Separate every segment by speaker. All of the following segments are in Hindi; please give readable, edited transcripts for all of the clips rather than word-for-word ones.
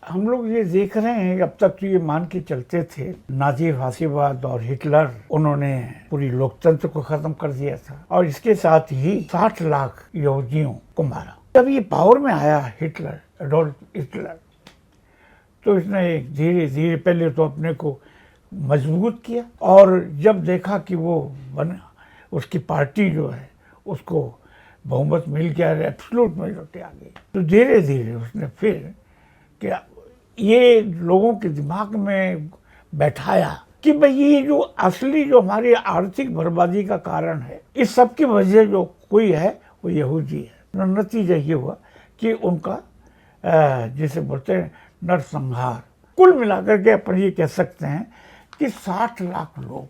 Speaker 1: हम लोग ये देख रहे हैं, अब तक तो ये मान के चलते थे नाजी फासीवाद और हिटलर, उन्होंने पूरी लोकतंत्र को खत्म कर दिया था और इसके साथ ही 60 लाख यहूदियों को मारा। जब ये पावर में आया हिटलर, एडोल्फ हिटलर, तो इसने धीरे धीरे पहले तो अपने को मजबूत किया और जब देखा कि वो उसकी पार्टी जो है उसको बहुमत मिल गया, एब्सोल्यूट मेजॉरिटी आ गई, तो धीरे धीरे उसने फिर क्या ये लोगों के दिमाग में बैठाया कि भाई ये जो असली जो हमारी आर्थिक बर्बादी का कारण है, इस सब की वजह जो कोई है वो यहूदी है। नतीजा ये हुआ कि उनका जिसे बोलते हैं नरसंहार। कुल मिलाकर के अपन ये कह सकते हैं कि 60 लाख लोग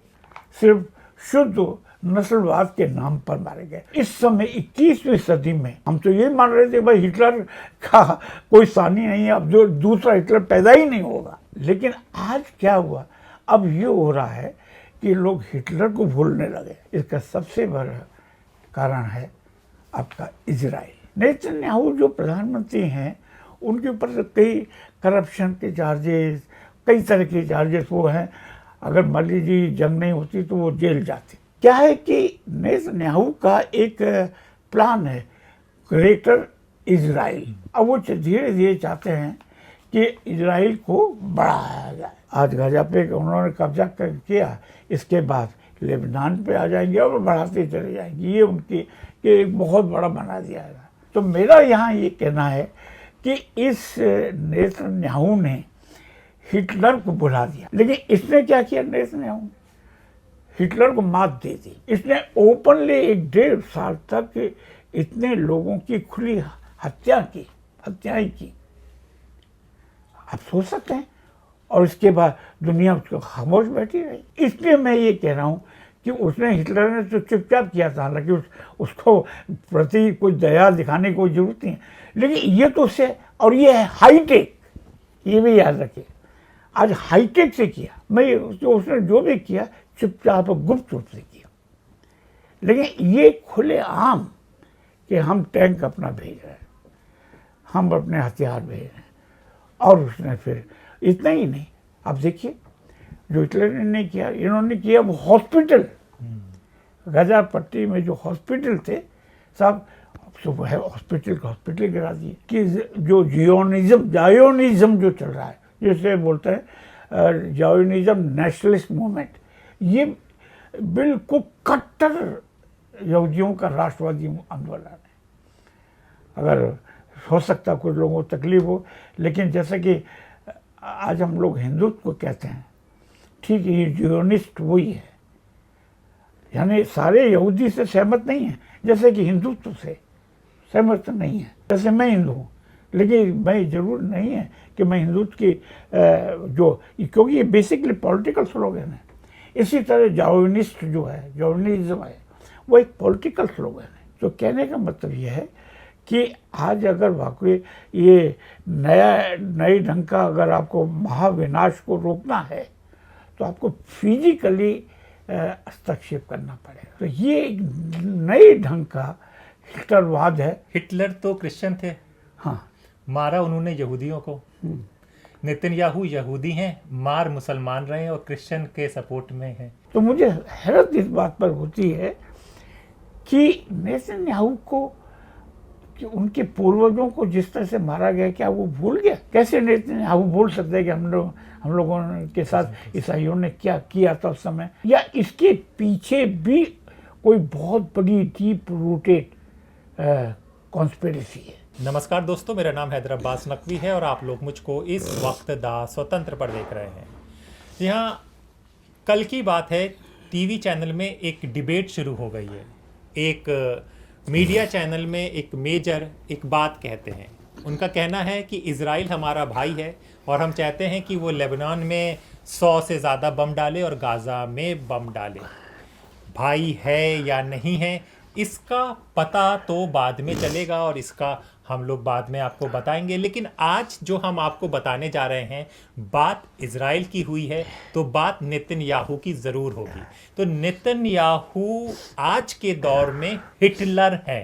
Speaker 1: सिर्फ शुद्ध नस्लवाद के नाम पर मारे गए। इस समय 21वीं सदी में हम तो ये मान रहे थे भाई हिटलर का कोई सानी नहीं है, अब जो दूसरा हिटलर पैदा ही नहीं होगा। लेकिन आज क्या हुआ, अब ये हो रहा है कि लोग हिटलर को भूलने लगे। इसका सबसे बड़ा कारण है आपका इजराइल। नेतन्याहू जो प्रधानमंत्री हैं उनके ऊपर कई करप्शन के चार्जेस, कई तरह के चार्जेस वो हैं। अगर मान लीजिए जंग नहीं होती तो वो जेल जाते। क्या है कि नेतन्याहू का एक प्लान है, ग्रेटर इजराइल। अब वो धीरे धीरे चाहते हैं कि इजराइल को बढ़ाया जाए। आज गाजा पे उन्होंने कब्जा किया, इसके बाद लेबनान पे आ जाएंगे और बढ़ाते चले जाएंगे। ये उनकी एक बहुत बड़ा बना दिया है। तो मेरा यहाँ ये कहना है कि इस नेतन्याहू ने हिटलर को बुला दिया, लेकिन इसने क्या किया, नेतन्याहू हिटलर को मात दे दी। इसने ओपनली 1.5 साल तक इतने लोगों की खुली हत्याएं की, आप सोच सकते हैं। और इसके बाद दुनिया उसको खामोश बैठी रही। इसलिए मैं ये कह रहा हूँ कि उसने, हिटलर ने तो चुपचाप किया था, हालांकि उसको प्रति कोई दया दिखाने की कोई जरूरत नहीं है, लेकिन ये तो उससे, और ये है हाईटेक, ये भी याद रखिए, आज हाईटेक से किया। मैं उसने जो भी किया चुपचाप गुप्त रूप से किया, लेकिन ये खुले आम कि हम टैंक अपना भेज रहे हैं, हम अपने हथियार भेज रहे हैं। और उसने फिर इतना ही नहीं, अब देखिए जो हिटलर ने किया, इन्होंने किया वो हॉस्पिटल, गाजा पट्टी में जो हॉस्पिटल थे सब हॉस्पिटल गिरा दिए। कि जो जायोनिज्म जो चल रहा है, जैसे बोलते हैं जायोनिज्म नेशनलिस्ट मूवमेंट, ये बिल्कुल कट्टर यहूदियों का राष्ट्रवादी आंदोलन है। अगर हो सकता कुछ लोगों को तकलीफ हो, लेकिन जैसे कि आज हम लोग हिंदुत्व को कहते हैं, ठीक है, ये जियोनिस्ट वही है, यानी सारे यहूदी से सहमत नहीं है, जैसे कि हिंदुत्व से सहमत नहीं है। जैसे मैं हिंदू हूँ, लेकिन मैं जरूर नहीं है कि मैं हिंदुत्व की क्योंकि ये बेसिकली पॉलिटिकल स्लोगन है। इसी तरह जायोनिस्ट जो है, जायोनिज्म है, वो एक पॉलिटिकल स्लोगन है। तो कहने का मतलब ये है कि आज अगर वाकई ये नए ढंग का अगर आपको महाविनाश को रोकना है तो आपको फिजिकली हस्तक्षेप करना पड़ेगा। तो ये एक नए ढंग का हिटलरवाद है।
Speaker 2: हिटलर तो क्रिश्चियन थे,
Speaker 1: हाँ,
Speaker 2: मारा उन्होंने यहूदियों को। नेतन्याहू यहूदी हैं, मार मुसलमान रहे हैं और क्रिश्चियन के सपोर्ट में हैं।
Speaker 1: तो मुझे हैरत इस बात पर होती है कि नेतन्याहू को, कि उनके पूर्वजों को जिस तरह से मारा गया, क्या वो भूल गया? कैसे नेतन्याहू भूल सकते हैं कि हम लोगों के साथ ईसाइयों ने क्या किया था उस समय? या इसके पीछे भी कोई बहुत बड़ी डीप रूटेड कॉन्स्पिरेसी है।
Speaker 2: नमस्कार दोस्तों, मेरा नाम हैदर अब्बास नकवी है और आप लोग मुझको इस वक्त दा स्वतंत्र पर देख रहे हैं। यहाँ कल की बात है, टीवी चैनल में एक डिबेट शुरू हो गई है। एक मीडिया चैनल में एक मेजर एक बात कहते हैं। उनका कहना है कि इजराइल हमारा भाई है और हम चाहते हैं कि वो लेबनान में 100 से ज़्यादा बम डाले और गाज़ा में बम डाले। भाई है या नहीं है, इसका पता तो बाद में चलेगा और इसका हम लोग बाद में आपको बताएंगे। लेकिन आज जो हम आपको बताने जा रहे हैं, बात इजराइल की हुई है तो बात नेतन्याहू की ज़रूर होगी। तो नेतन्याहू आज के दौर में हिटलर है।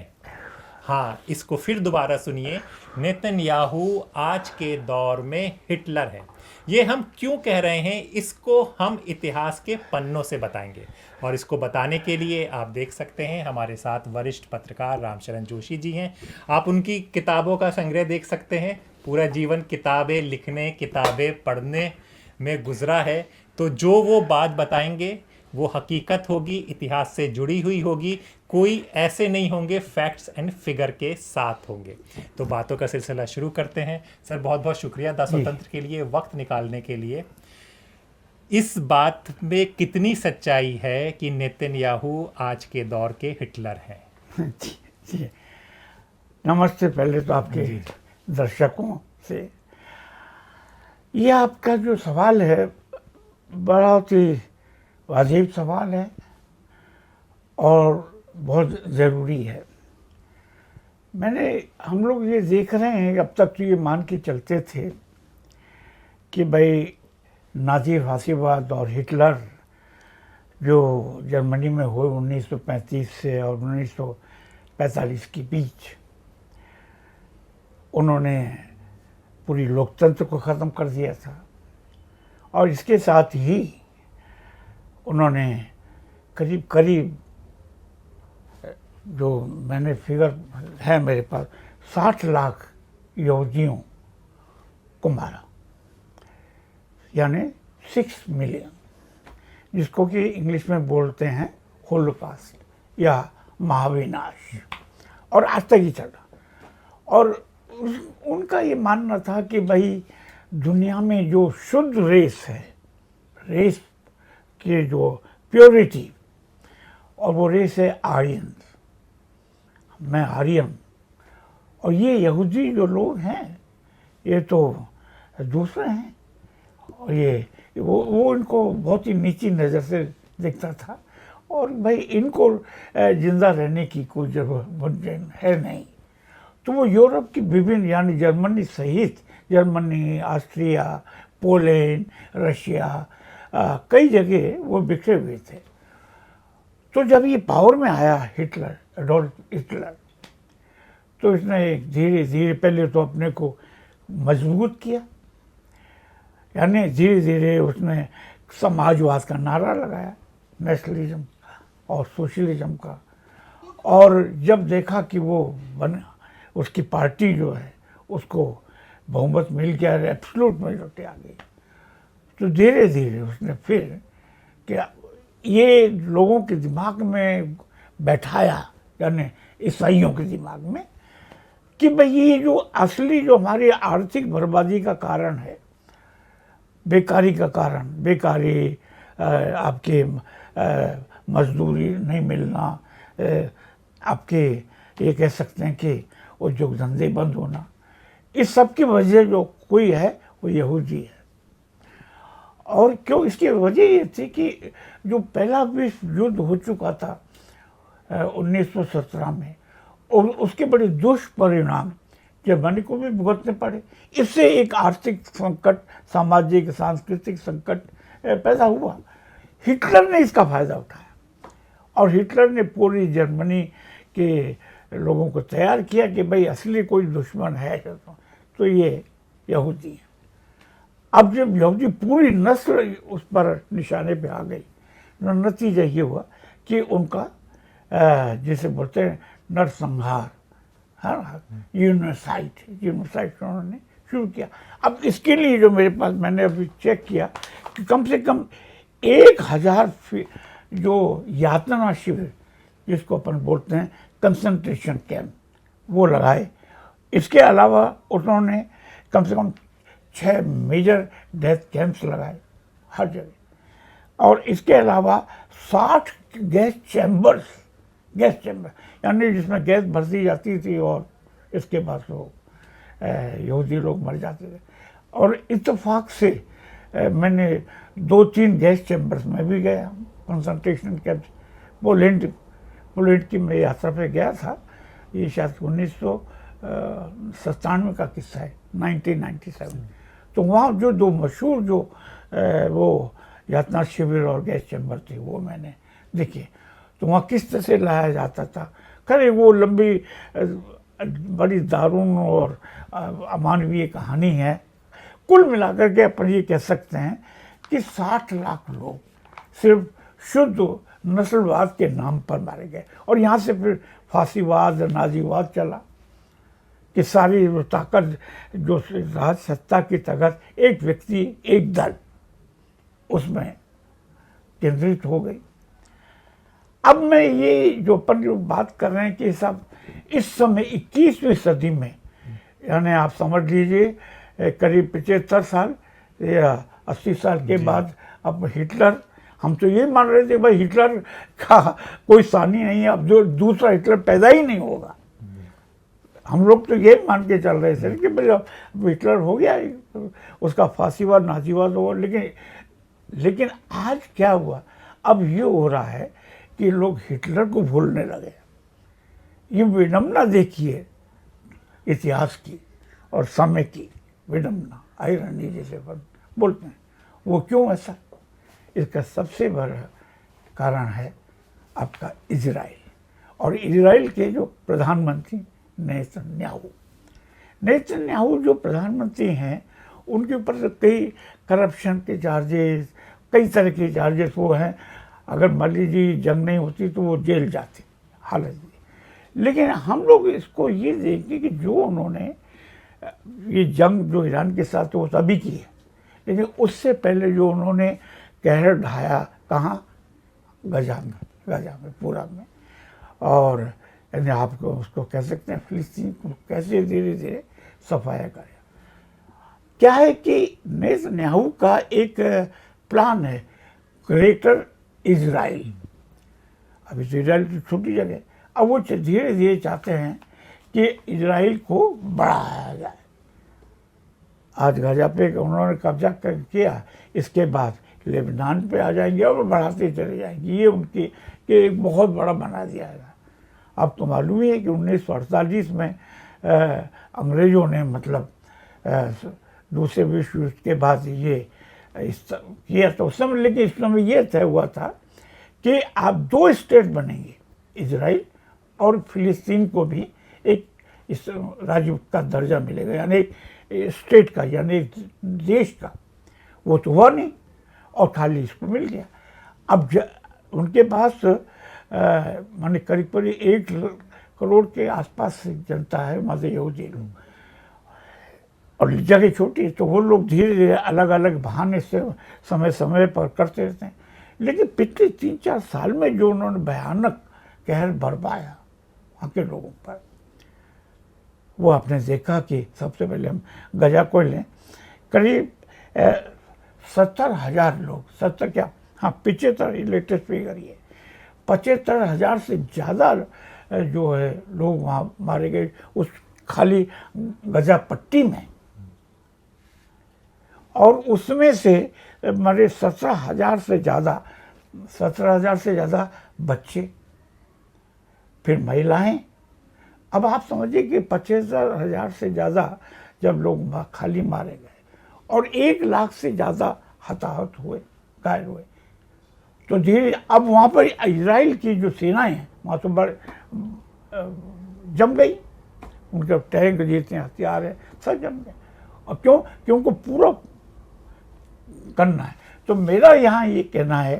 Speaker 2: हाँ, इसको फिर दोबारा सुनिए। नेतन्याहू आज के दौर में हिटलर है। ये हम क्यों कह रहे हैं, इसको हम इतिहास के पन्नों से बताएंगे। और इसको बताने के लिए आप देख सकते हैं हमारे साथ वरिष्ठ पत्रकार रामशरण जोशी जी हैं। आप उनकी किताबों का संग्रह देख सकते हैं। पूरा जीवन किताबें लिखने, किताबें पढ़ने में गुजरा है। तो जो वो बात बताएंगे वो हकीकत होगी, इतिहास से जुड़ी हुई होगी। कोई ऐसे नहीं होंगे, फैक्ट्स एंड फिगर के साथ होंगे। तो बातों का सिलसिला शुरू करते हैं। सर, बहुत बहुत शुक्रिया द स्वतंत्र के लिए वक्त निकालने के लिए। इस बात में कितनी सच्चाई है कि नेतन्याहू आज के दौर के हिटलर हैं?
Speaker 1: जी जी, नमस्ते। पहले तो आपके दर्शकों से, ये आपका जो सवाल है बहुत ही वाजिब सवाल है और बहुत ज़रूरी है। हम लोग ये देख रहे हैं, अब तक तो ये मान के चलते थे कि भाई नाज़ी फासीवाद और हिटलर जो जर्मनी में हुए 1935 से और 1945 के बीच, उन्होंने पूरी लोकतंत्र को ख़त्म कर दिया था। और इसके साथ ही उन्होंने करीब करीब, जो मैंने फिगर है मेरे पास, 60 लाख यहूदियों को मारा, यानी 6 मिलियन, जिसको कि इंग्लिश में बोलते हैं होलोकास्ट या महाविनाश। और आज तक ही चला। और उनका ये मानना था कि भाई दुनिया में जो शुद्ध रेस है, रेस की जो प्योरिटी, और वो रेस है आर्यन। मैं आर्यन, और ये यहूदी जो लोग हैं ये तो दूसरे हैं। और ये वो इनको बहुत ही नीची नज़र से देखता था। और भाई इनको जिंदा रहने की कोई जरूरत है नहीं। तो वो यूरोप की विभिन्न, यानी जर्मनी सहित, जर्मनी, ऑस्ट्रिया, पोलैंड, रशिया, कई जगह वो बिखरे हुए थे। तो जब ये पावर में आया हिटलर, एडोल्फ हिटलर, तो इसने धीरे धीरे पहले तो अपने को मजबूत किया, यानी धीरे धीरे उसने समाजवाद का नारा लगाया, नेशनलिज्म और सोशलिज्म का। और जब देखा कि वो उसकी पार्टी जो है उसको बहुमत मिल गया, एब्सोल्यूट मेजॉरिटी आ गई, तो धीरे धीरे उसने फिर क्या ये लोगों के दिमाग में बैठाया, यानी ईसाइयों के दिमाग में, कि भाई ये जो असली जो हमारी आर्थिक बर्बादी का कारण है, बेकारी का कारण, बेकारी, आपके मजदूरी नहीं मिलना, आपके ये कह सकते हैं कि उद्योग धंधे बंद होना, इस सब की वजह जो कोई है वो यहूदी है। और क्यों? इसकी वजह ये थी कि जो पहला विश्व युद्ध हो चुका था 1917 में, और उसके बड़े दुष्परिणाम जर्मनी को भी भुगतने पड़े। इससे एक आर्थिक संकट, सामाजिक सांस्कृतिक संकट पैदा हुआ। हिटलर ने इसका फायदा उठाया और हिटलर ने पूरी जर्मनी के लोगों को तैयार किया कि भाई असली कोई दुश्मन है तो ये यहूदी है। अब जब यहूदी पूरी नस्ल उस पर निशाने पे आ गई, नतीजा ये हुआ कि उनका जिसे बोलते हैं नरसंहार, यूनोसाइड उन्होंने शुरू किया। अब इसके लिए जो मेरे पास, मैंने अभी चेक किया कि कम से कम 1000 जो यातना शिविर, जिसको अपन बोलते हैं कंसंट्रेशन कैंप, वो लगाए। इसके अलावा उन्होंने कम से कम 6 मेजर डेथ कैंप्स लगाए हर जगह। और इसके अलावा 60 गैस चैम्बर, यानी जिसमें गैस भर दी जाती थी और इसके बाद वो यहूदी लोग मर जाते थे। और इत्तेफाक से मैंने 2-3 गैस चैम्बर्स में भी गया, कंसंट्रेशन कैंप। पोलैंड की मैं यात्रा पे गया था, ये शायद 1997 का किस्सा है, 1997। तो वहाँ जो 2 मशहूर जो वो यातना शिविर और गैस चैम्बर थे वो मैंने देखे। तो वहाँ किस तरह से लाया जाता था, खैर वो लंबी बड़ी दारुण और अमानवीय कहानी है। कुल मिलाकर के अपन ये कह सकते हैं कि 60 लाख लोग सिर्फ शुद्ध नस्लवाद के नाम पर मारे गए। और यहाँ से फिर फांसीवाद, नाजीवाद चला कि सारी वो ताकत जो राज सत्ता की ताकत एक व्यक्ति, एक दल, उसमें केंद्रित हो गई। अब मैं ये जो अपन जो बात कर रहे हैं कि सब इस समय 21वीं सदी में, यानी आप समझ लीजिए करीब 75 साल या 80 साल के बाद अब हिटलर, हम तो ये मान रहे थे भाई हिटलर का कोई सानी नहीं है, अब जो दूसरा हिटलर पैदा ही नहीं होगा। हम लोग तो ये मान के चल रहे थे कि भाई अब हिटलर हो गया, उसका फांसीवाद, नाजीवाद होगा। लेकिन आज क्या हुआ, अब ये हो रहा है कि लोग हिटलर को भूलने लगे। ये विडंबना देखिए इतिहास की और समय की विडंबना, आयरनी जैसे बोलते हैं। वो क्यों ऐसा? इसका सबसे बड़ा कारण है आपका इजराइल, और इजराइल के जो प्रधानमंत्री नेतन्याहू जो प्रधानमंत्री हैं, उनके ऊपर कई करप्शन के चार्जेस, कई तरह के चार्जेस वो हैं। अगर मान लीजिए जंग नहीं होती तो वो जेल जाते, हालत। लेकिन हम लोग इसको ये देखें कि जो उन्होंने ये जंग जो ईरान के साथ वो तभी की है, लेकिन उससे पहले जो उन्होंने कहर ढाया कहाँ, गजा में पूरा में, और यानी आपको उसको कह सकते हैं फिलिस्तीन को कैसे धीरे धीरे सफाया करें। क्या है कि नेतन्याहू का एक प्लान है, ग्रेटर इजराइल। अभी तो इजराइल की छोटी जगह, अब वो धीरे धीरे चाहते हैं कि इजराइल को बढ़ाया जाए। आज गाजा पे उन्होंने कब्जा किया, इसके बाद लेबनान पे आ जाएंगे और बढ़ाते चले जाएंगे। ये उनकी कि एक बहुत बड़ा बना दिया है। अब तो मालूम ही है कि 1948 में अंग्रेज़ों ने मतलब दूसरे विश्व युद्ध के बाद ये किया था उस समय। लेकिन इस समय ये तय हुआ था कि आप 2 स्टेट बनेंगे, इजराइल और फिलिस्तीन को भी एक इस राज्य का दर्जा मिलेगा, यानी एक स्टेट का, यानी एक देश का। वो तो हुआ नहीं और खाली इसको मिल गया। अब उनके पास माने करीब करीब 1 करोड़ के आसपास जनता है, मतलब यहूदी लोग, और जगह छोटी है, तो वो लोग धीरे धीरे अलग अलग बहाने से समय समय पर करते रहते हैं। लेकिन पिछले 3-4 साल में जो उन्होंने भयानक कहर बरपाया वहाँ के लोगों पर, वो आपने देखा कि सबसे पहले हम गजा को लें, करीब 70,000 लोग, 70 क्या, हाँ 75, लेटेस्ट फिगर ये 75,000 से ज़्यादा जो है लोग वहाँ मारे गए उस खाली गजा पट्टी में। और उसमें से मारे 17,000 से ज़्यादा बच्चे, फिर महिलाएं। अब आप समझिए कि 75,000 से ज़्यादा जब लोग खाली मारे गए और 1 लाख से ज़्यादा हताहत हुए, घायल हुए, तो धीरे अब वहाँ पर इजराइल की जो सेनाएं हैं वहाँ तो बड़े जम गई, उनके टैंक जितने हथियार हैं सब जम गए। और क्यों? क्योंकि पूरा करना है। तो मेरा यहाँ ये कहना है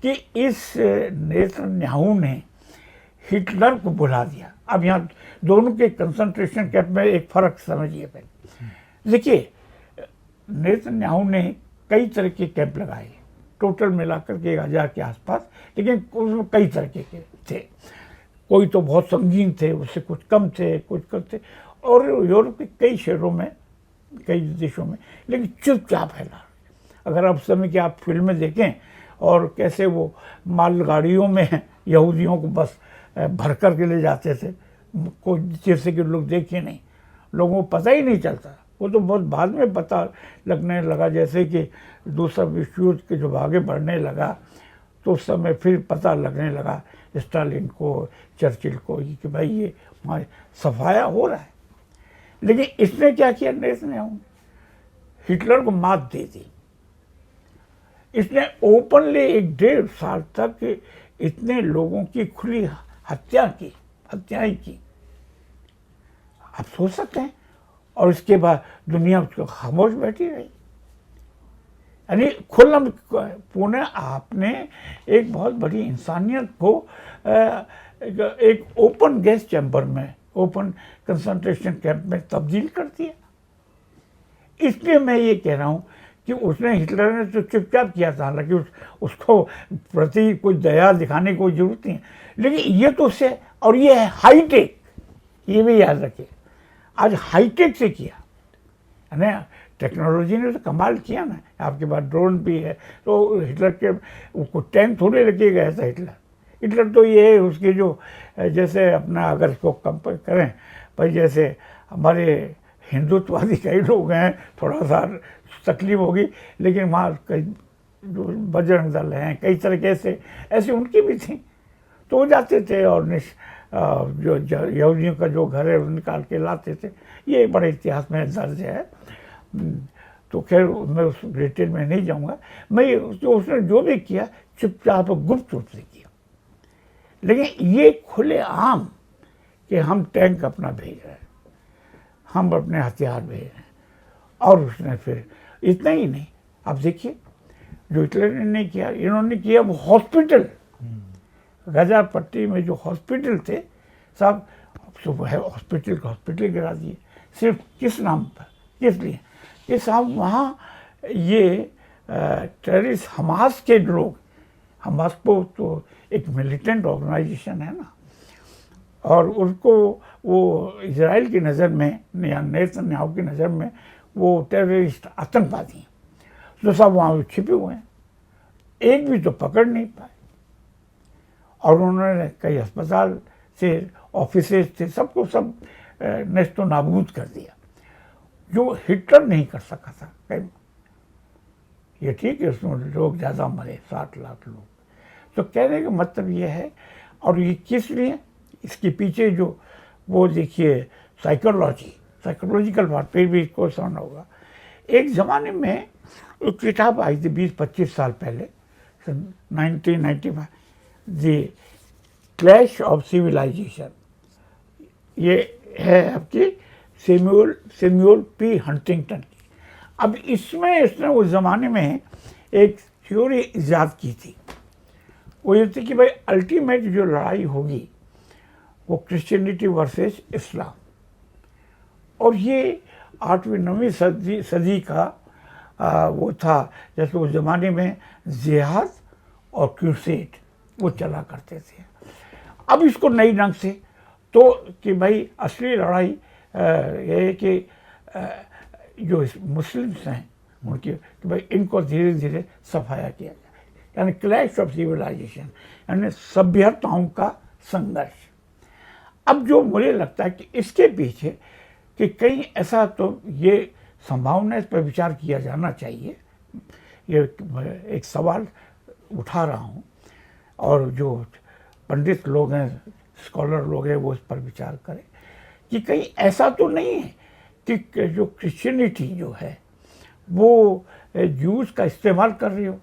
Speaker 1: कि इस नेतन्याहू ने हिटलर को बुला दिया। अब यहाँ दोनों के कंसंट्रेशन कैंप में एक फ़र्क समझिए पहले। देखिए, नेतन्याहू ने कई तरह के कैंप लगाए, टोटल मिलाकर के 1000 के आसपास, लेकिन उसमें कई तरह के थे। कोई तो बहुत संगीन थे, उससे कुछ कम थे, कुछ कम थे, और यूरोप के कई शहरों में, कई देशों में, लेकिन चुपचाप फैला। अगर अब समय की आप फिल्में देखें और कैसे वो मालगाड़ियों में यहूदियों को बस भर कर के ले जाते थे, कोई जैसे कि लोग देखे नहीं, लोगों को पता ही नहीं चलता। वो तो बहुत बाद में पता लगने लगा, जैसे कि दूसरा विश्व युद्ध के जब आगे बढ़ने लगा तो उस समय फिर पता लगने लगा स्टालिन को, चर्चिल को, कि भाई ये वहाँ सफाया हो रहा है। लेकिन इसने क्या किया, नेतन्याहू हिटलर को मात दे दी। इसने ओपनली 1.5 साल तक इतने लोगों की खुली हत्या की, हत्याएं की। आप सोच सकते हैं। और इसके बाद दुनिया उसको खामोश बैठी रही। यानी खुल्लम पुणे आपने एक बहुत बड़ी इंसानियत को एक ओपन गैस चैम्बर में, ओपन कंसंट्रेशन कैंप में तब्दील कर दिया। इसलिए मैं ये कह रहा हूँ कि उसने, हिटलर ने तो चुपचाप किया था, हालांकि उसको प्रति कोई दया दिखाने की कोई जरूरत नहीं है, लेकिन ये तो उससे, और ये है हाईटेक, ये भी याद रखिए, आज हाईटेक से किया है ना। टेक्नोलॉजी ने तो कमाल किया ना। आपके पास ड्रोन भी है, तो हिटलर के उसको टैंक थोड़े लेके गया था हिटलर तो ये है उसके जो, जैसे अपना अगर इसको कंपेयर करें भाई, जैसे हमारे हिंदुत्ववादी कई लोग हैं, थोड़ा सा तकलीफ होगी, लेकिन वहाँ कई जो बजरंग दल हैं, कई तरह के ऐसे उनकी भी थी, तो वो जाते थे और जो यहूदियों का जो घर है वो निकाल के लाते थे। ये बड़े इतिहास में दर्ज है। तो खैर मैं उस डिटेल में नहीं जाऊंगा। मैं जो उसने जो भी किया चुपचाप गुप्त रूप से किया, लेकिन ये खुले आम कि हम टैंक अपना भेज रहे हैं, हम अपने हथियार भेज रहे हैं। और उसने फिर इतना ही नहीं, आप देखिए जो हिटलर ने नहीं किया, इन्होंने किया वो हॉस्पिटल, गाजा पट्टी में जो हॉस्पिटल थे सब हॉस्पिटल गिरा दिए। सिर्फ किस नाम पर, किस लिए कि साहब वहाँ ये टेररिस्ट हमास के लोग, हमास को तो एक मिलिटेंट ऑर्गेनाइजेशन है ना, और उसको वो इजराइल की नज़र में या नेतन्याहू की नज़र में वो टेररिस्ट आतंकवादी हैं, तो सब वहाँ छिपे हुए हैं, एक भी तो पकड़ नहीं पाए। और उन्होंने कई अस्पताल से, ऑफिसेज थे, सबको सब नेस्तो नाबूद कर दिया, जो हिटलर नहीं कर सका था। कई ये ठीक है, उसमें लोग ज़्यादा मरे, 60 लाख लोग। तो कहने का मतलब ये है, और ये किस लिए, इसके पीछे जो वो देखिए साइकोलॉजिकल बात, फिर भी इसको समझना होगा। एक ज़माने में एक किताब आई थी 20-25 साल पहले, 1995, द क्लैश ऑफ सिविलाइजेशन। ये है आपकी सैमुअल पी हंटिंगटन की। अब इसमें इसने उस ज़माने में एक थ्योरी ईजाद की थी। वो ये थी कि भाई अल्टीमेट जो लड़ाई होगी वो क्रिश्चियनिटी वर्सेस इस्लाम, और ये 8वीं-9वीं सदी का वो था, जैसे उस ज़माने में जिहाद और क्रूसेड वो चला करते थे। अब इसको नई ढंग से, तो कि भाई असली लड़ाई ये है कि जो मुस्लिम्स हैं उनकी, कि भाई इनको धीरे धीरे सफाया किया जाए, यानी क्लैश ऑफ सिविलाइजेशन, यानी सभ्यताओं का संघर्ष। अब जो मुझे लगता है कि इसके पीछे कि कहीं ऐसा, तो ये संभावना, इस पर विचार किया जाना चाहिए। ये एक सवाल उठा रहा हूँ, और जो पंडित लोग हैं, स्कॉलर लोग हैं, वो इस पर विचार करें कि कहीं ऐसा तो नहीं है कि जो क्रिश्चियनिटी जो है वो जूस का इस्तेमाल कर रही हो,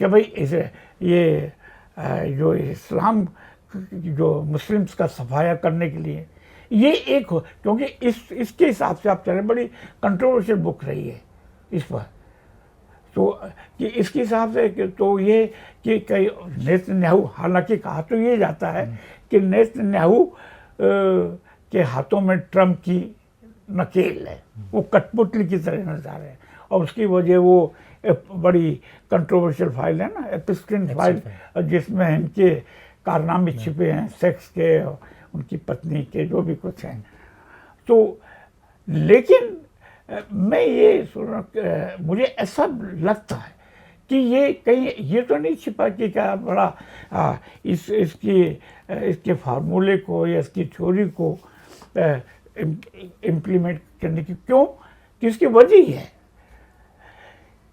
Speaker 1: कि भाई इसे ये जो इस्लाम जो मुस्लिम्स का सफाया करने के लिए ये एक हो, क्योंकि इसके हिसाब से आप चले, बड़ी कंट्रोवर्शियल बुक रही है इस पर, तो कि इसके हिसाब से तो ये कि कई नेतन्याहू, हालांकि कहा तो ये जाता है कि नेतन्याहू के हाथों में ट्रम्प की नकेल है, वो कठपुतली की तरह नजर आ रहे हैं, और उसकी वजह वो बड़ी कंट्रोवर्शियल फाइल है ना, एपिस्टिन फाइल, जिसमें इनके कारनामे छिपे हैं, सेक्स के, उनकी पत्नी के, जो भी कुछ हैं। तो लेकिन मैं ये मुझे ऐसा लगता है कि ये कहीं ये तो नहीं छिपा कि क्या बड़ा इसके फार्मूले को या इसकी थ्योरी को इम्प्लीमेंट करने की, क्यों कि इसकी वजह ही है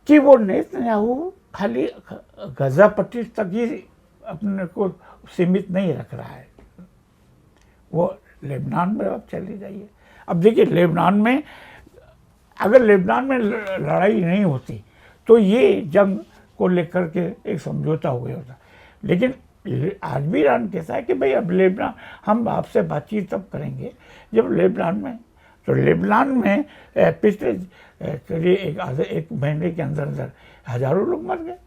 Speaker 1: कि वो नेतन्याहू खाली गाजा पट्टी तक ही अपने को सीमित नहीं रख रहा है, वो लेबनान में आप चले जाइए। अब देखिए लेबनान में, अगर लेबनान में लड़ाई नहीं होती तो ये जंग को लेकर के एक समझौता हो गया होता, लेकिन आज भी ईरान कहता है कि भाई अब लेबनान, हम आपसे बातचीत तब करेंगे जब लेबनान में, तो लेबनान में पिछले करीब एक महीने के अंदर अंदर हजारों लोग मर गए,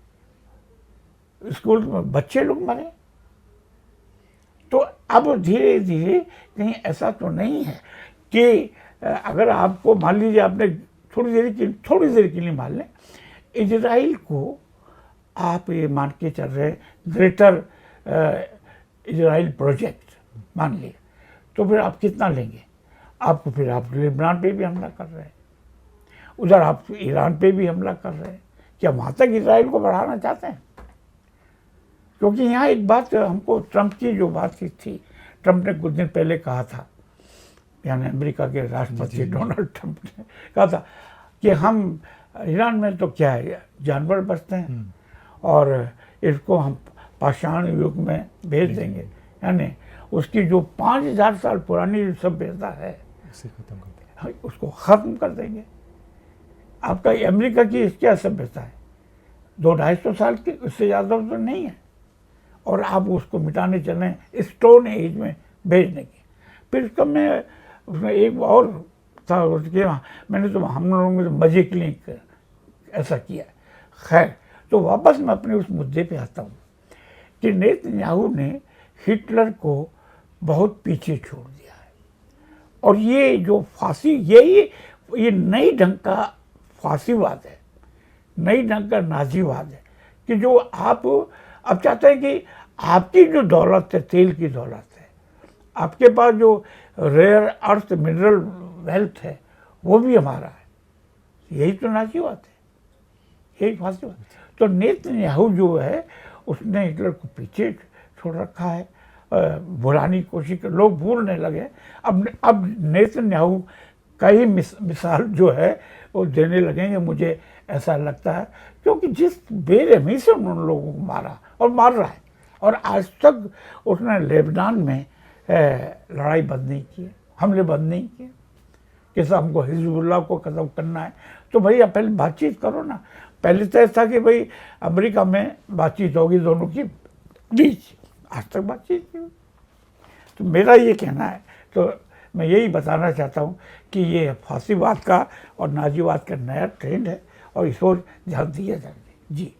Speaker 1: स्कूल में बच्चे लोग मरे। तो अब धीरे धीरे कहीं ऐसा तो नहीं है कि अगर आपको मान लीजिए आपने थोड़ी देर के लिए मान लें इजराइल को आप ये मान के चल रहे ग्रेटर इजराइल प्रोजेक्ट मान लिए, तो फिर आप कितना लेंगे? आपको फिर आप लेबनान पे भी हमला कर रहे हैं, उधर आप ईरान पे भी हमला कर रहे हैं। क्या वहाँ तक इजराइल को बढ़ाना चाहते हैं? क्योंकि यहाँ एक बात हमको ट्रंप की जो बातचीत थी, ट्रंप ने कुछ दिन पहले कहा था, यानी अमेरिका के राष्ट्रपति डोनाल्ड ट्रंप ने कहा था कि हम ईरान में तो क्या है जानवर बसते हैं और इसको हम पाषाण युग में भेज देंगे, यानी उसकी जो 5000 साल पुरानी जो सभ्यता है उसको ख़त्म कर देंगे। आपका अमेरिका की क्या सभ्यता है? 200-250 साल की, उससे ज़्यादा तो नहीं है, और आप उसको मिटाने चलें स्टोन एज में भेजने की। फिर उसका मैं उसमें एक और था उसके, मैंने तो हम लोगों ने मजे के लिए ऐसा किया। खैर, तो वापस मैं अपने उस मुद्दे पे आता हूँ कि नेतन्याहू ने हिटलर को बहुत पीछे छोड़ दिया है, और ये जो फांसी, ये नई ढंग का फांसीवाद है, नई ढंग का नाजीवाद है कि जो आप अब चाहते हैं कि आपकी जो दौलत है, तेल की दौलत है, आपके पास जो रेयर अर्थ मिनरल वेल्थ है, वो भी हमारा है। यही तो नाजीवाद है, यही फांसीवाद। तो नेतन्याहू जो है उसने हिटलर को पीछे छोड़ रखा है, भुलाने की कोशिश कर, लोग भूलने लगे। अब नेतन्याहू का ही मिसाल जो है वो देने लगेंगे, मुझे ऐसा लगता है, क्योंकि जिस बेरहमी से उन लोगों को मारा और मार रहा है, और आज तक उसने लेबनान में लड़ाई बंद नहीं की, हमले बंद नहीं किए। कि हमको हिजबुल्लाह को खत्म करना है, तो भैया पहले बातचीत करो ना। पहले तो ऐसा कि भाई अमेरिका में बातचीत होगी दोनों की बीच, आज तक बातचीत नहीं। तो मेरा ये कहना है, तो मैं यही बताना चाहता हूँ कि ये फांसीवाद का और नाजीवाद का नया ट्रेंड है, और इस ओर ध्यान दिया जाए। जी,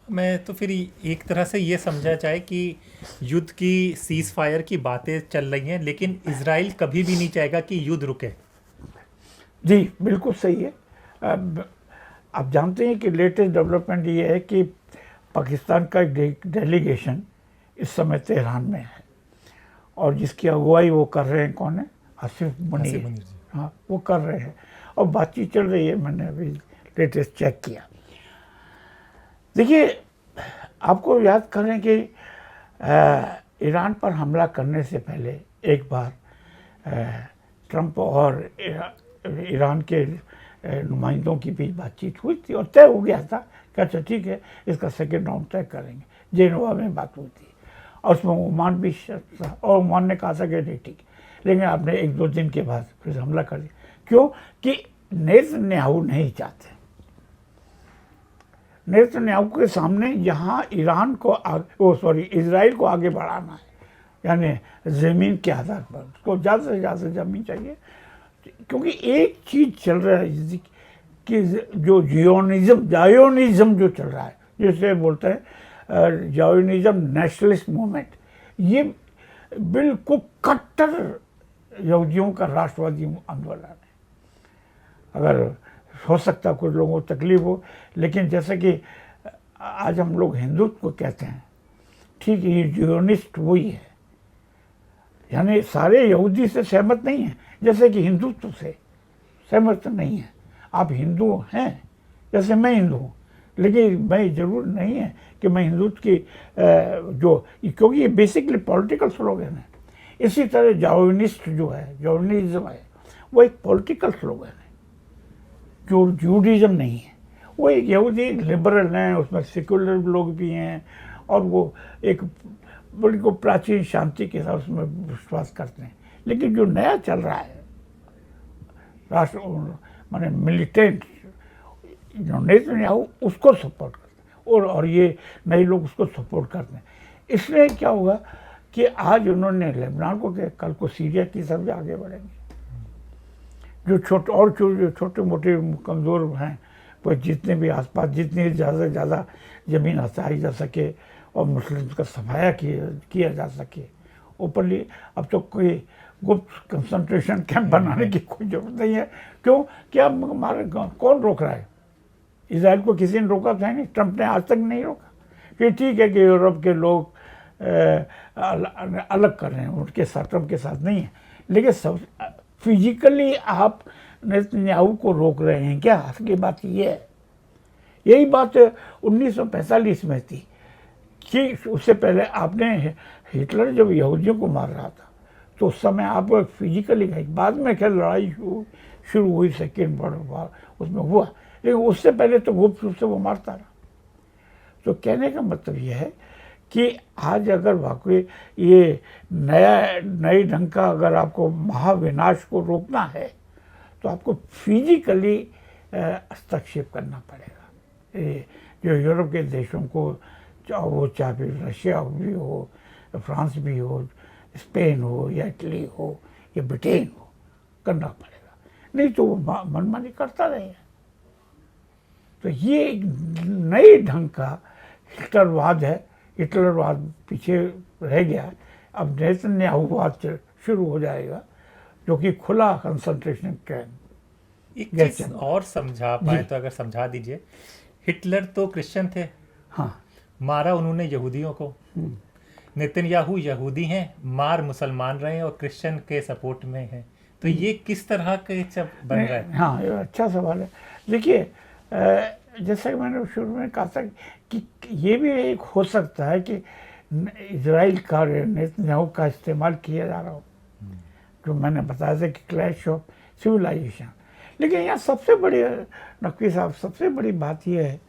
Speaker 2: मैं तो फिर एक तरह से ये समझा जाए कि युद्ध की सीज फायर की बातें चल रही हैं, लेकिन इजराइल कभी भी नहीं चाहेगा कि युद्ध रुके।
Speaker 1: जी, बिल्कुल सही है। आप जानते हैं कि लेटेस्ट डेवलपमेंट ये है कि पाकिस्तान का एक डेलीगेशन इस समय तेहरान में है, और जिसकी अगुवाई वो कर रहे हैं, कौन है? आसिफ मुनीर। हाँ, वो कर रहे हैं, और बातचीत चल रही है। मैंने अभी लेटेस्ट चेक किया। देखिए, आपको याद करें कि ईरान पर हमला करने से पहले एक बार ट्रंप और ईरान के नुमाइंदों की बीच बातचीत हुई थी, और तय हो गया था कि अच्छा ठीक है, इसका सेकेंड राउंड तय करेंगे। जेनेवा में बात हुई थी, और उसमें ओमान भी शर्त था, और ओमान ने कहा था कि नहीं ठीक है, लेकिन आपने 1-2 दिन के बाद फिर हमला कर दिया। क्यों? कि नेतन्याहू नहीं चाहते। नेतन्याहू के सामने यहाँ ईरान को इजराइल को आगे बढ़ाना है, यानी ज़मीन के आधार पर उसको ज़्यादा से ज़्यादा ज़मीन चाहिए। क्योंकि एक चीज़ चल रहा है कि जो जायोनिज़म जो चल रहा है, जिसे बोलते हैं जायोनिज़म नेशनलिस्ट मूवमेंट, ये बिल्कुल कट्टर यहूदियों का राष्ट्रवादी आंदोलन है। अगर हो सकता कुछ लोगों को तकलीफ हो, लेकिन जैसे कि आज हम लोग हिंदुत्व को कहते हैं, ठीक है, ये जियोनिस्ट वही है, यानी सारे यहूदी से सहमत नहीं है, जैसे कि हिंदुत्व से सहमत नहीं है। आप हिंदू हैं, जैसे मैं हिंदू हूँ, लेकिन मैं जरूर नहीं है कि मैं हिंदुत्व की क्योंकि ये बेसिकली पॉलिटिकल स्लोगन है। इसी तरह जायोनिस्ट जो है, जायोनिज्म है, वो एक पॉलिटिकल स्लोगन है, जो जूडिज्म नहीं है। वो एक यहूदी लिबरल हैं, उसमें सेक्युलर लोग भी हैं, और वो एक बड़ी को प्राचीन शांति के साथ उसमें विश्वास करते हैं। लेकिन जो नया चल रहा है राष्ट्र माने मिलिटेंट जो नेतन्याहू, उसको सपोर्ट करते हैं, और ये नए लोग उसको सपोर्ट करते हैं। इसलिए क्या होगा कि आज उन्होंने लेबनान को किया, कल को सीरिया की तरफ आगे बढ़ेंगे। जो छोटे मोटे कमज़ोर हैं, वो जितने भी आसपास जितनी ज़्यादा से ज़्यादा ज़मीन हथियाई जा सके और मुस्लिम का सफाया किया जा सके ओपनली। अब तो कोई गुप्त कंसंट्रेशन कैंप बनाने की कोई ज़रूरत नहीं है। क्यों? क्या हमारे कौन रोक रहा है? इसराइल को किसी ने रोका तो है नहीं, ट्रंप ने आज तक नहीं रोका। कि ठीक है कि यूरोप के लोग अलग कर रहे हैं, उनके साथ, ट्रंप के साथ नहीं है, लेकिन सब फिजिकली आप नेतन्याहू को रोक रहे हैं क्या? असली बात ये है। यही बात 1945 में थी कि उससे पहले आपने हिटलर जब यहूदियों को मार रहा था तो उस समय आप फिजिकली गए, बाद में क्या लड़ाई शुरू हुई सेकेंड वर्ल्ड वॉर, उसमें हुआ, लेकिन उससे पहले तो गुप्त रूप से वो मारता रहा। तो कहने का मतलब यह है कि आज अगर वाकई ये नए ढंग का अगर आपको महाविनाश को रोकना है तो आपको फिजिकली हस्तक्षेप करना पड़ेगा। जो यूरोप के देशों को, वो चाहे रशिया भी हो, फ्रांस भी हो, स्पेन हो या इटली हो या ब्रिटेन हो, करना पड़ेगा, नहीं तो वो मनमानी करता रहेगा। तो ये एक नए ढंग का हिटलरवाद है। हिटलरवाद पीछे रह गया, अब नेतन्याहूवाद शुरू हो जाएगा, जो कि खुला कंसंट्रेशन कैंप।
Speaker 2: एक चीज और समझा पाए तो अगर समझा दीजिए। हिटलर तो क्रिश्चियन थे,
Speaker 1: हाँ,
Speaker 2: मारा उन्होंने यहूदियों को। नेतन्याहू यहूदी हैं, मार मुसलमान रहे हैं और क्रिश्चियन के सपोर्ट में हैं। तो ये किस तरह के सब बन रहा है?
Speaker 1: हाँ, ये अच्छा सवाल है। देखिए, जैसा कि मैंने शुरू में कहा था कि ये भी एक हो सकता है कि इजराइल का, नेतन्याहू का इस्तेमाल किया जा रहा हो, जो मैंने बताया था कि क्लैश ऑफ सिविलाइजेशन। लेकिन यहाँ सबसे बड़ी, नकवी साहब, सबसे बड़ी बात यह है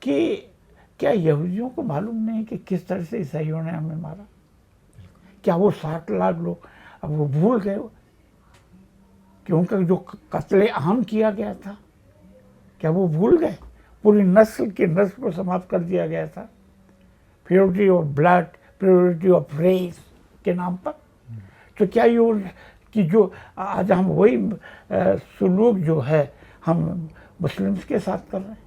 Speaker 1: कि क्या यहूदियों को मालूम नहीं कि किस तरह से ईसाइयों ने हमें मारा? क्या वो 60 लाख लोग अब वो भूल गए कि उनका जो कत्ले आम किया गया था, क्या वो भूल गए? पूरी नस्ल को समाप्त कर दिया गया था, purity of blood, purity of race के नाम पर। तो क्या ये कि जो आज हम वही सुलूक जो है हम मुस्लिम्स के साथ कर रहे हैं?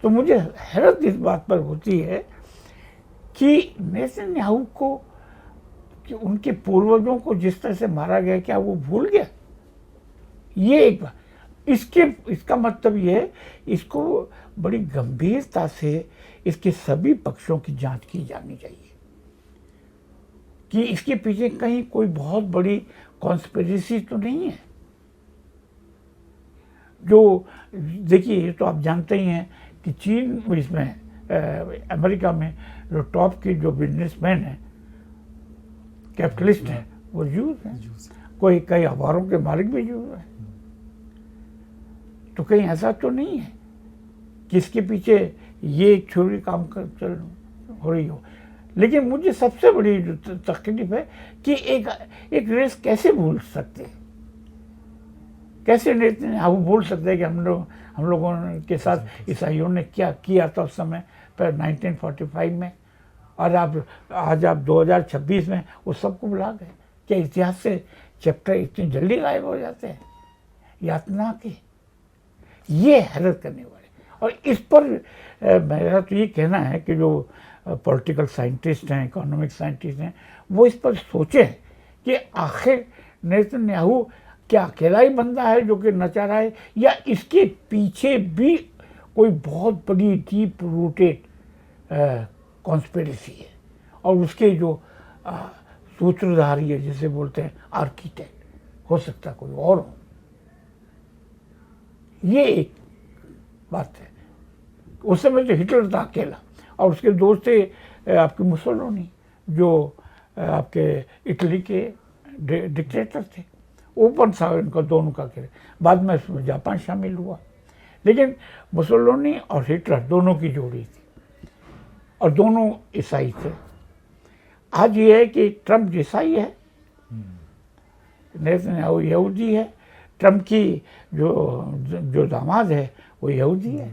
Speaker 1: तो मुझे हैरत इस बात पर होती है कि नेतन्याहू को, कि उनके पूर्वजों को जिस तरह से मारा गया, क्या वो भूल गया? ये एक बात। इसका मतलब ये है, इसको बड़ी गंभीरता से इसके सभी पक्षों की जांच की जानी चाहिए कि इसके पीछे कहीं कोई बहुत बड़ी कॉन्स्पिरेसी तो नहीं है। जो देखिए, ये तो आप जानते ही हैं कि चीन इसमें, अमेरिका में जो टॉप के जो बिजनेसमैन हैं, कैपिटलिस्ट हैं, वो जूस हैं। कोई कई अखबारों के मालिक भी जूस हैं। तो कहीं ऐसा तो नहीं है कि इसके पीछे ये एक छोरी काम कर चल हो रही हो। लेकिन मुझे सबसे बड़ी जो तकलीफ है कि एक रेस कैसे भूल सकते हैं? कैसे नेतन्याहू भूल सकते हैं कि हम लोगों के साथ ईसाइयों ने क्या किया था उस समय पर 1945 में, और आज आप 2026 में उस सबको भुला गए? क्या इतिहास से चैप्टर इतनी जल्दी गायब हो जाते हैं? यातना के ये हैरत करने वाले। और इस पर मेरा तो ये कहना है कि जो पॉलिटिकल साइंटिस्ट हैं, इकोनॉमिक साइंटिस्ट हैं, वो इस पर सोचें कि आखिर नेतन्याहू क्या अकेला ही बंदा है जो कि नचा रहा है, या इसके पीछे भी कोई बहुत बड़ी डीप रूटेड कॉन्स्पिरेसी है, और उसके जो सूत्रधारी है, जिसे बोलते हैं आर्किटेक्ट, हो सकता कोई और हो। ये एक बात है। उस समय तो हिटलर था अकेला, और उसके दोस्त थे आपके मुसोलिनी, जो आपके इटली के डिक्टेटर थे। ओपन था इनका दोनों का खेल। बाद में इसमें जापान शामिल हुआ, लेकिन मुसोलिनी और हिटलर दोनों की जोड़ी थी, और दोनों ईसाई थे। आज ये है कि ट्रंप ईसाई है, नेतन्याहू यहूदी है, ट्रंप की जो दामाद है वो यहूदी है।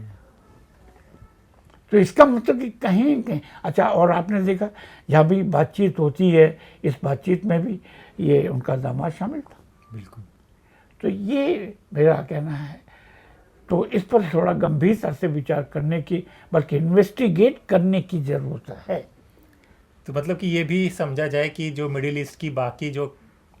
Speaker 1: तो इसका मतलब कि कहीं कहीं अच्छा, और आपने देखा जहाँ भी बातचीत होती है, इस बातचीत में भी ये उनका दामाद शामिल था।
Speaker 2: बिल्कुल।
Speaker 1: तो ये मेरा कहना है। तो इस पर थोड़ा गंभीरता से विचार करने की, बल्कि इन्वेस्टिगेट करने की ज़रूरत है।
Speaker 2: तो मतलब कि ये भी समझा जाए कि जो मिडिल ईस्ट की बाकी जो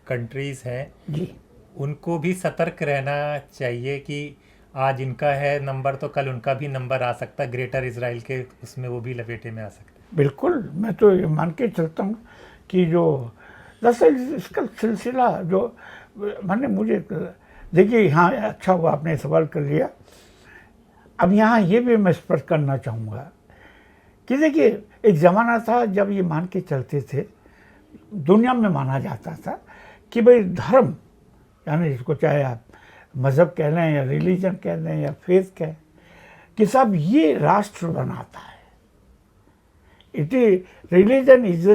Speaker 2: कंट्रीज़ हैं
Speaker 1: जी,
Speaker 2: उनको भी सतर्क रहना चाहिए कि आज इनका है नंबर तो कल उनका भी नंबर आ सकता है, ग्रेटर इजराइल के उसमें वो भी लपेटे में आ सकते हैं।
Speaker 1: बिल्कुल। मैं तो ये मान के चलता हूँ कि जो दरअसल इसका सिलसिला जो मैंने मुझे देखिए, यहाँ अच्छा हुआ आपने सवाल कर लिया। अब यहाँ ये भी मैं स्पष्ट करना चाहूँगा कि देखिए, एक ज़माना था जब ये मान के चलते थे, दुनिया में माना जाता था कि भाई धर्म, यानी इसको चाहे आप मज़हब कह लें या रिलीजन कह लें या फेथ कहें, कि साहब ये राष्ट्र बनाता है। It is religion is a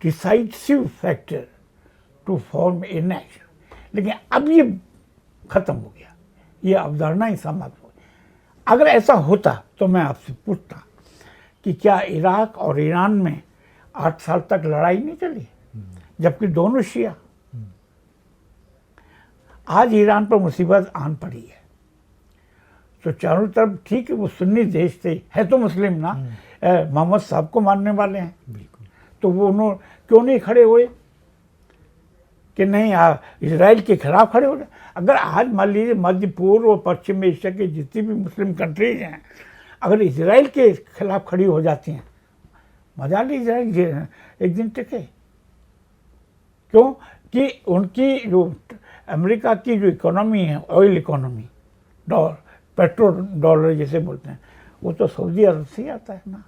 Speaker 1: decisive factor to form a nation. लेकिन अब ये खत्म हो गया, ये अवधारणा ही समाप्त हो गई। अगर ऐसा होता तो मैं आपसे पूछता कि क्या इराक और ईरान में 8 साल तक लड़ाई नहीं चली, जबकि दोनों शिया। आज ईरान पर मुसीबत आन पड़ी है, तो चारों तरफ, ठीक है वो सुन्नी देश थे, है तो मुस्लिम ना, मोहम्मद साहब को मानने वाले हैं,
Speaker 2: बिल्कुल।
Speaker 1: तो वो उन्होंने क्यों नहीं खड़े हुए कि नहीं इजराइल के खिलाफ खड़े हो जाए। अगर आज मान लीजिए मध्य पूर्व और पश्चिम एशिया की जितनी भी मुस्लिम कंट्रीज हैं, अगर इजराइल के खिलाफ खड़ी हो जाती हैं, मजा नहीं, इजराइल एक दिन टिके। क्यों कि उनकी जो अमेरिका की जो इकोनॉमी है, oil economy, dollar, petrol dollar जैसे बोलते हैं, वो तो सऊदी अरब से ही आता है ना।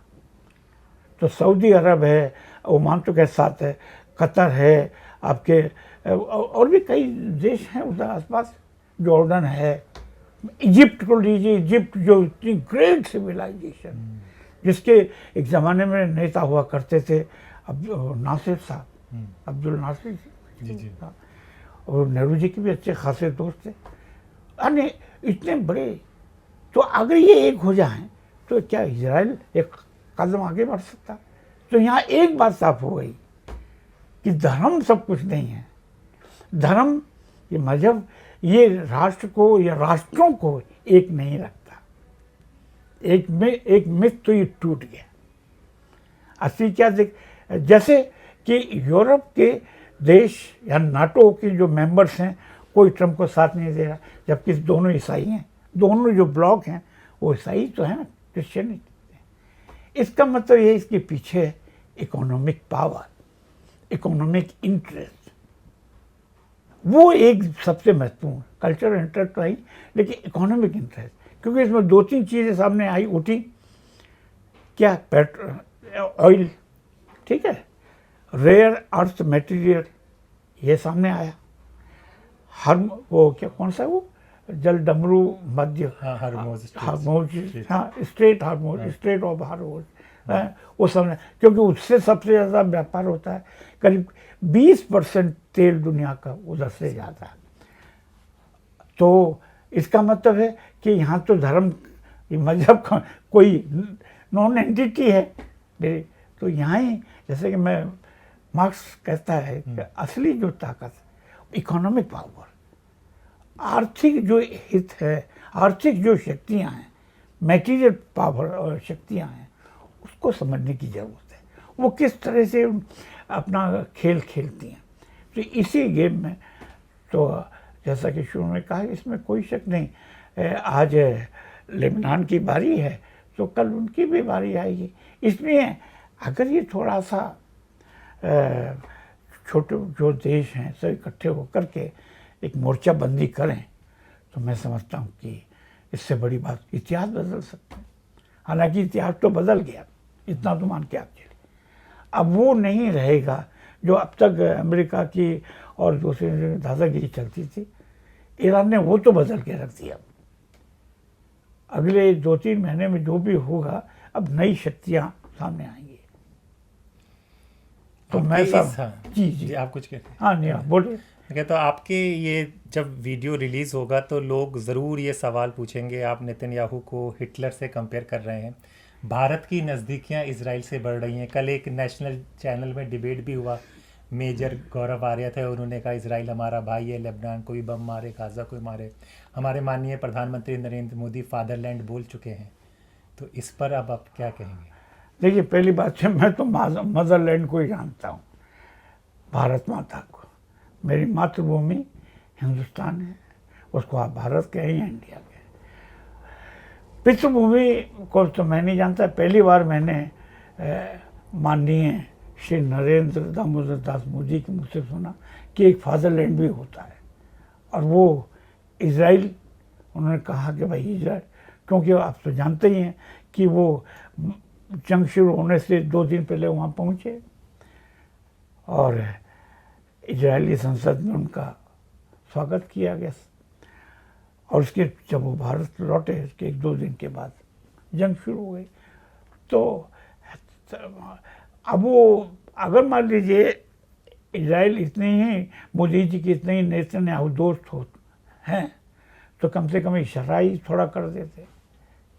Speaker 1: तो सऊदी अरब है, ओमान तो के साथ है, कतर है, आपके और भी कई देश हैं उधर आसपास, जॉर्डन है, इजिप्ट को लीजिए, इजिप्ट जो इतनी ग्रेट सिविलाइजेशन, जिसके एक ज़माने में नेता हुआ करते थे नासिर साहब, अब्दुल नासिर
Speaker 2: जी।
Speaker 1: और नेहरू जी के भी अच्छे खासे दोस्त थे। अन्य इतने बड़े, तो अगर ये एक हो जाएं तो क्या इजराइल एक कदम आगे बढ़ सकता? तो यहाँ एक बात साफ हो गई कि धर्म सब कुछ नहीं है। धर्म, ये मजहब, ये राष्ट्र को या राष्ट्रों को एक नहीं रखता। एक मिथ तो ये टूट गया। असली क्या जैसे कि यूरोप के देश या नाटो के जो मेंबर्स हैं, कोई ट्रम्प को साथ नहीं दे रहा, जबकि दोनों ईसाई हैं, दोनों जो ब्लॉक हैं वो ईसाई तो है ना, क्रिश्चियन। इसका मतलब ये, इसके पीछे इकोनॉमिक पावर, इकोनॉमिक इंटरेस्ट, वो एक सबसे महत्वपूर्ण, कल्चरल इंटरेस्ट तो है, लेकिन इकोनॉमिक इंटरेस्ट, क्योंकि इसमें 2-3 चीज़ें सामने आई उठी। क्या? पेट्रोल, ऑयल, ठीक है, रेयर अर्थ मटेरियल, ये सामने आया। वो क्या, कौन सा वो जल डमरू मध्य,
Speaker 2: Hormuz,
Speaker 1: strait Hormuz, strait of Hormuz, वो सामने, क्योंकि उससे सबसे ज़्यादा व्यापार होता है। करीब 20% तेल दुनिया का उधर से जाता है। तो इसका मतलब है कि यहाँ तो धर्म, मजहब का कोई नॉन एंटिटी है। तो यहाँ ही, जैसे कि मैं मार्क्स कहता है कि असली जो ताकत, इकोनॉमिक पावर, आर्थिक जो हित है, आर्थिक जो शक्तियाँ हैं, मटेरियल पावर और शक्तियाँ हैं, उसको समझने की ज़रूरत है। वो किस तरह से अपना खेल खेलती हैं। तो इसी गेम में, तो जैसा कि शुरू में कहा, इसमें कोई शक नहीं, आज लेबनान की बारी है तो कल उनकी भी बारी आएगी। इसलिए अगर ये थोड़ा सा छोटे जो देश हैं सब इकट्ठे होकर के एक मोर्चाबंदी करें, तो मैं समझता हूँ कि इससे बड़ी बात, इतिहास बदल सकते हैं। हालांकि इतिहास तो बदल गया, इतना तो मान के आप चलिए। अब वो नहीं रहेगा जो अब तक अमेरिका की और दूसरी दादागिरी चलती थी। ईरान ने वो तो बदल के रख दिया। अगले 2-3 महीने में जो भी होगा, अब नई शक्तियाँ सामने आएंगी। तो मैं सब जी
Speaker 2: आप कुछ कहते हैं?
Speaker 1: हाँ, नहीं, आप बोलिए।
Speaker 2: तो आपके ये जब वीडियो रिलीज़ होगा तो लोग ज़रूर ये सवाल पूछेंगे, आप नेतन्याहू को हिटलर से कंपेयर कर रहे हैं, भारत की नज़दीकियां इसराइल से बढ़ रही हैं। कल एक नेशनल चैनल में डिबेट भी हुआ, मेजर गौरव आर्य थे, उन्होंने कहा इसराइल हमारा भाई है, लेबनान कोई बम मारे, गाज़ा कोई मारे। हमारे माननीय प्रधानमंत्री नरेंद्र मोदी फादरलैंड बोल चुके हैं, तो इस पर अब आप क्या कहेंगे?
Speaker 1: देखिए, पहली बात है, मैं तो मदरलैंड को ही जानता हूँ, भारत माता को। मेरी मातृभूमि हिंदुस्तान है, उसको आप भारत कहें या इंडिया कहें। पितृभूमि को तो मैं नहीं जानता। पहली बार मैंने माननीय श्री नरेंद्र दामोदर दास मोदी के मुँह से सुना कि एक फादरलैंड भी होता है, और वो इजराइल। उन्होंने कहा कि भाई इजराइल, क्योंकि आप तो जानते ही हैं कि वो जंग शुरू होने से 2 दिन पहले वहाँ पहुँचे और इजरायली संसद में उनका स्वागत किया गया। और उसके जब वो भारत लौटे, उसके 1-2 दिन के बाद जंग शुरू हो गई। तो अब वो, अगर मान लीजिए इजराइल इतने ही, मोदी जी के इतने ही नेतन्याहू दोस्त हैं, तो कम से कम इशारा ही थोड़ा कर देते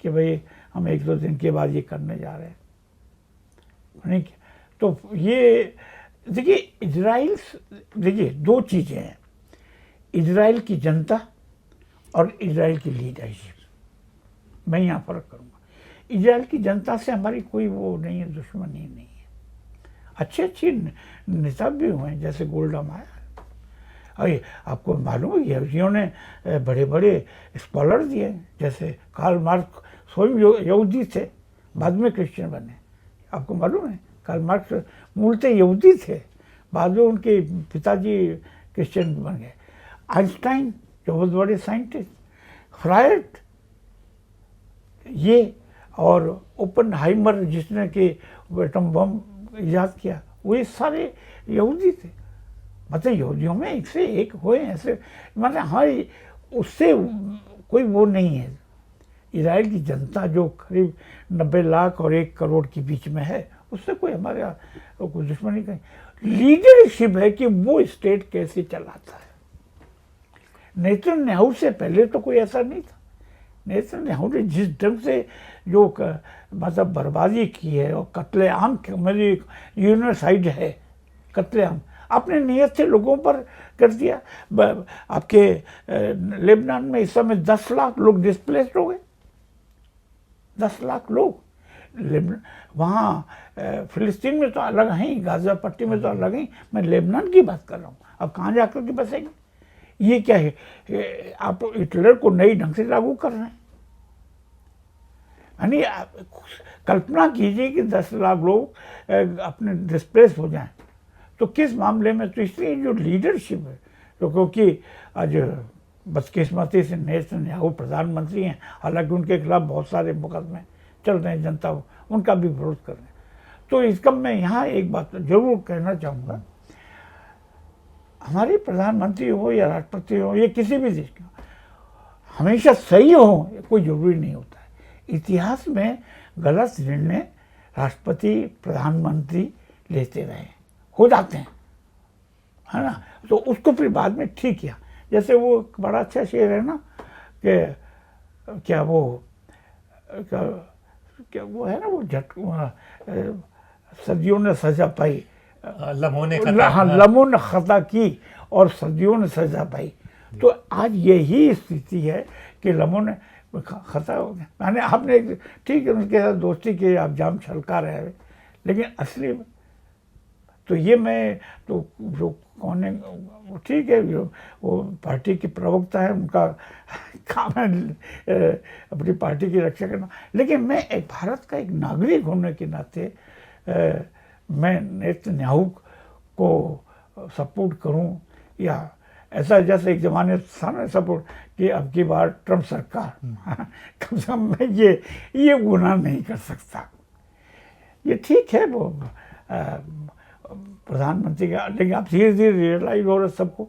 Speaker 1: कि भाई हम 1-2 दिन के बाद ये करने जा रहे हैं, नहीं? तो ये देखिए, इजराइल, देखिए 2 चीज़ें हैं, इजराइल की जनता और इजराइल की लीडरशिप। मैं यहाँ फ़र्क करूँगा। इजराइल की जनता से हमारी कोई वो नहीं है, दुश्मनी नहीं है। अच्छे नेता भी हुए हैं, जैसे गोल्डा मायर। अरे आपको मालूम है, यहूदियों ने बड़े बड़े स्कॉलर दिए, जैसे कार्ल मार्क्स स्वयं यहूदी थे, बाद में क्रिश्चियन बने। आपको मालूम है, कार्ल मार्क्स मूलतः यहूदी थे, बाद में उनके पिताजी क्रिश्चियन बन गए। आइंस्टाइन जो बहुत बड़े साइंटिस्ट, फ्रायड, ये, और ओपनहाइमर जिसने कि एटम बम ईजाद किया, वो ये सारे यहूदी थे। मतलब यहूदियों में एक से एक हुए ऐसे, मतलब हाँ, उससे कोई वो नहीं है। इजराइल की जनता जो करीब 90 लाख और 1 करोड़ के बीच में है, उससे कोई हमारे कोई दुश्मनी नहीं। लीडरशिप है कि वो स्टेट कैसे चलाता है। नेतन्याहू से पहले तो कोई ऐसा नहीं था। नेतन्याहू ने जिस ढंग से जो मतलब बर्बादी की है, और कत्लेआम, मेरी यूनिसाइड है, कत्लेआम अपने नियत से लोगों पर कर दिया। आपके लेबनान में इस समय 10 लाख लोग डिस्प्लेस्ड हो गए, 10 लाख लोग। वहाँ फिलिस्तीन में तो अलग हैं, गाजा पट्टी में तो अलग हैं, मैं लेबनान की बात कर रहा हूँ। अब कहाँ जाकर के बसेंगे? ये क्या है, आप हिटलर को नई ढंग से लागू कर रहे हैं। यानी कल्पना कीजिए कि 10 लाख लोग अपने डिस्प्लेस हो जाएं, तो किस मामले में? तो इसलिए जो लीडरशिप है, तो क्योंकि आज बदकिस्मती से नेतन्याहू प्रधानमंत्री हैं, हालांकि उनके खिलाफ बहुत सारे मुकदमे चल रहे हैं, जनता उनका भी विरोध कर रहे हैं। तो इसका मैं यहाँ एक बात जरूर कहना चाहूँगा, हमारे प्रधानमंत्री हो या राष्ट्रपति हो या किसी भी देश के, हमेशा सही हो कोई जरूरी नहीं होता है। इतिहास में गलत निर्णय राष्ट्रपति, प्रधानमंत्री लेते रहे, हो जाते हैं, है ना? तो उसको फिर बाद में ठीक किया। जैसे वो बड़ा अच्छा शेर है ना कि क्या वो है ना, वो सदियों ने सजा पाई,
Speaker 2: लम्हों ने
Speaker 1: खता की और सदियों ने सजा पाई। तो आज यही स्थिति है कि लम्हों ने खता हो गया। मैंने आपने ठीक है उनके साथ दोस्ती की, आप जाम छलका रहे हैं, लेकिन असली तो ये मैं तो जो कौन है वो ठीक है, वो पार्टी के प्रवक्ता है, उनका काम है अपनी पार्टी की रक्षा करना। लेकिन मैं एक भारत का एक नागरिक होने के नाते मैं नेतन्याहू को सपोर्ट करूं, या ऐसा जैसे एक ज़माने सामने सपोर्ट कि अब की बार ट्रम्प सरकार, कम से कम मैं ये गुनाह नहीं कर सकता। ये ठीक है वो प्रधानमंत्री का, लेकिन अब धीरे धीरे रियलाइज हो रहा है सबको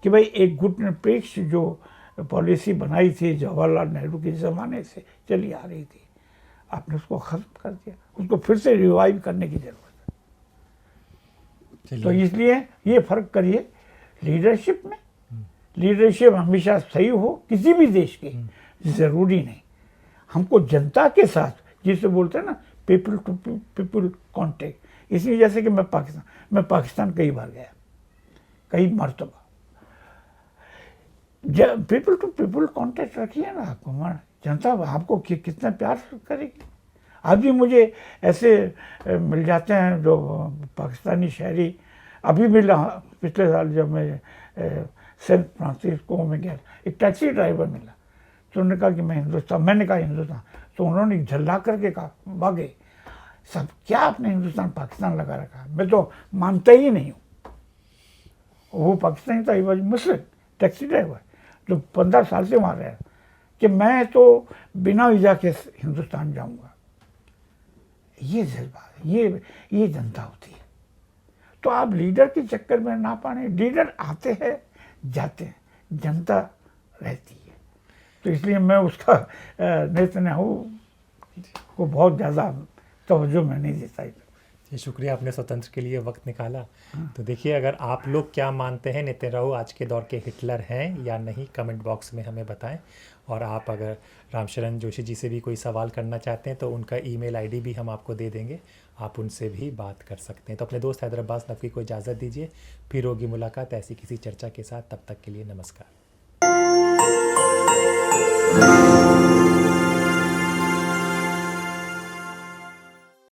Speaker 1: कि भाई एक गुटनिरपेक्ष जो पॉलिसी बनाई थी जवाहरलाल नेहरू के ज़माने से चली आ रही थी, आपने उसको ख़त्म कर दिया, उसको फिर से रिवाइव करने की ज़रूरत है। तो इसलिए ये फ़र्क करिए लीडरशिप में। लीडरशिप हमेशा सही हो किसी भी देश की, ज़रूरी नहीं। हमको जनता के साथ जिसे बोलते हैं ना पीपल टू पीपल कांटेक्ट। इसलिए जैसे कि मैं पाकिस्तान कई बार गया, कई मरतबा। जब पीपल टू पीपल कांटेक्ट रखिए ना, आपको जनता आपको कितना प्यार करेगी। अभी मुझे ऐसे मिल जाते हैं जो पाकिस्तानी शहरी। अभी मिला पिछले साल जब मैं सैन फ्रांसिस्को में गया, एक टैक्सी ड्राइवर मिला, तो उन्होंने कहा कि मैं हिंदुस्तान, मैंने कहा हिंदुस्तान, तो उन्होंने झल्ला करके कहा भागे सब, क्या आपने हिंदुस्तान पाकिस्तान लगा रखा, मैं तो मानता ही नहीं हूँ। वो पाकिस्तानी था, वॉज मुस्लिम, टैक्सी ड्राइवर जो 15 साल से वहाँ रहा, कि मैं तो बिना वीज़ा के हिंदुस्तान जाऊँगा। ये जज्बा, ये जनता होती है। तो आप लीडर के चक्कर में ना पड़े, लीडर आते हैं जाते हैं, जनता रहती है। तो इसलिए मैं उसका नेतन्याहू को बहुत ज़्यादा तवज्जो में नहीं देता।
Speaker 2: जी शुक्रिया, आपने स्वतंत्र के लिए वक्त निकाला। तो देखिए, अगर आप लोग क्या मानते हैं, नेतन्याहू आज के दौर के हिटलर हैं या नहीं, कमेंट बॉक्स में हमें बताएं। और आप अगर रामशरण जोशी जी से भी कोई सवाल करना चाहते हैं तो उनका ईमेल आईडी भी हम आपको दे देंगे, आप उनसे भी बात कर सकते हैं। तो अपने दोस्त हैदर अब्बास नकवी को इजाज़त दीजिए, फिर होगी मुलाकात ऐसी किसी चर्चा के साथ। तब तक के लिए नमस्कार।